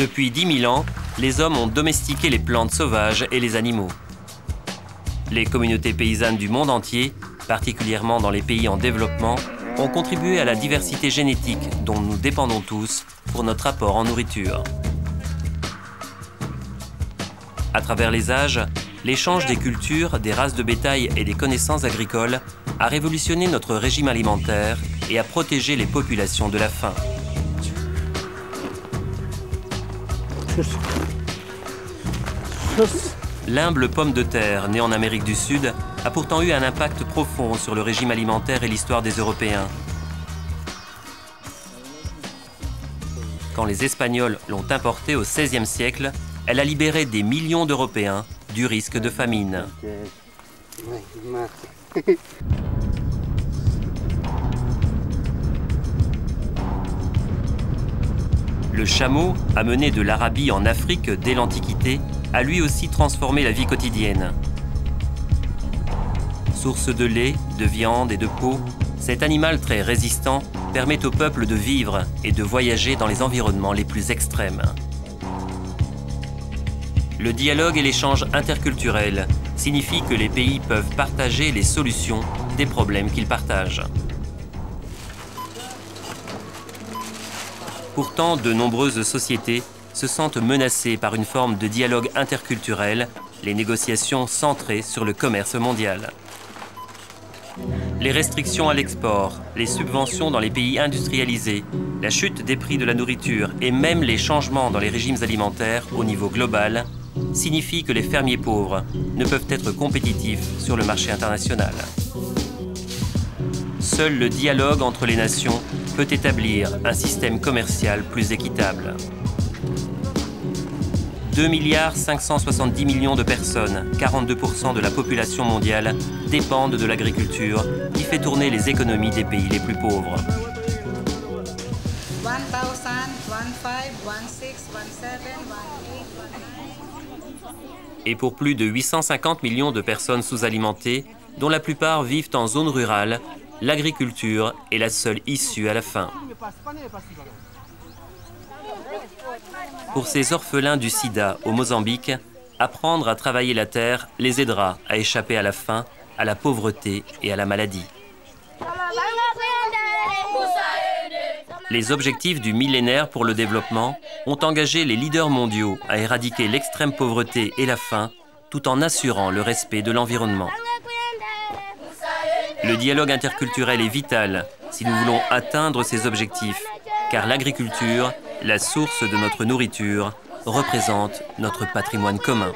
Depuis 10 000 ans, les hommes ont domestiqué les plantes sauvages et les animaux. Les communautés paysannes du monde entier, particulièrement dans les pays en développement, ont contribué à la diversité génétique dont nous dépendons tous pour notre apport en nourriture. À travers les âges, l'échange des cultures, des races de bétail et des connaissances agricoles a révolutionné notre régime alimentaire et a protégé les populations de la faim. L'humble pomme de terre, née en Amérique du Sud, a pourtant eu un impact profond sur le régime alimentaire et l'histoire des Européens. Quand les Espagnols l'ont importée au XVIe siècle, elle a libéré des millions d'Européens du risque de famine. Le chameau, amené de l'Arabie en Afrique dès l'Antiquité, a lui aussi transformé la vie quotidienne. Source de lait, de viande et de peau, cet animal très résistant permet au peuple de vivre et de voyager dans les environnements les plus extrêmes. Le dialogue et l'échange interculturel signifient que les pays peuvent partager les solutions des problèmes qu'ils partagent. Pourtant, de nombreuses sociétés se sentent menacées par une forme de dialogue interculturel, les négociations centrées sur le commerce mondial. Les restrictions à l'export, les subventions dans les pays industrialisés, la chute des prix de la nourriture et même les changements dans les régimes alimentaires au niveau global signifient que les fermiers pauvres ne peuvent être compétitifs sur le marché international. Seul le dialogue entre les nations peut établir un système commercial plus équitable. 2,570 milliards de personnes, 42% de la population mondiale, dépendent de l'agriculture qui fait tourner les économies des pays les plus pauvres. 1000, 15, 16, 17, 18, Et pour plus de 850 millions de personnes sous-alimentées, dont la plupart vivent en zone rurale, l'agriculture est la seule issue à la faim. Pour ces orphelins du sida au Mozambique, apprendre à travailler la terre les aidera à échapper à la faim, à la pauvreté et à la maladie. Les objectifs du millénaire pour le développement ont engagé les leaders mondiaux à éradiquer l'extrême pauvreté et la faim, tout en assurant le respect de l'environnement. Le dialogue interculturel est vital si nous voulons atteindre ces objectifs, car l'agriculture, la source de notre nourriture, représente notre patrimoine commun.